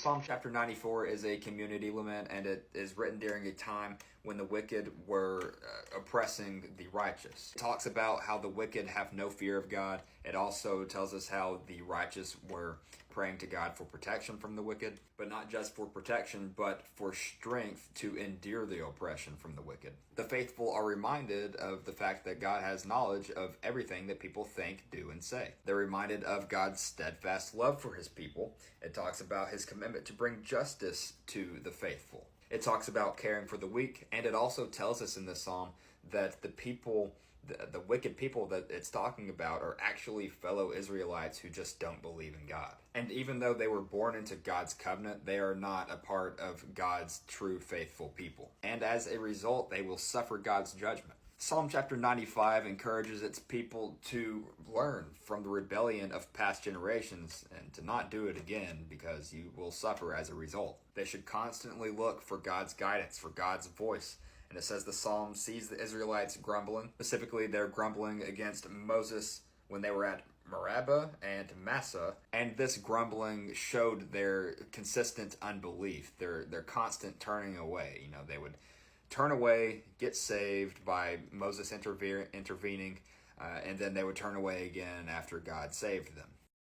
Psalm chapter 94 is a community lament, and it is written during a time when the wicked were oppressing the righteous. It talks about how the wicked have no fear of God. It also tells us how the righteous were praying to God for protection from the wicked, but not just for protection, but for strength to endure the oppression from the wicked. The faithful are reminded of the fact that God has knowledge of everything that people think, do, and say. They're reminded of God's steadfast love for his people. It talks about his commitment to bring justice to the faithful. It talks about caring for the weak, and it also tells us in this psalm that the people, the wicked people that it's talking about, are actually fellow Israelites who just don't believe in God. And even though they were born into God's covenant, they are not a part of God's true faithful people. And as a result, they will suffer God's judgment. Psalm chapter 95 encourages its people to learn from the rebellion of past generations and to not do it again, because you will suffer as a result. They should constantly look for God's guidance, for God's voice. And it says the psalm sees the Israelites grumbling. Specifically, they're grumbling against Moses when they were at Meribah and Massah, and this grumbling showed their consistent unbelief, their constant turning away. They would turn away, get saved by Moses intervening, and then they would turn away again after God saved them.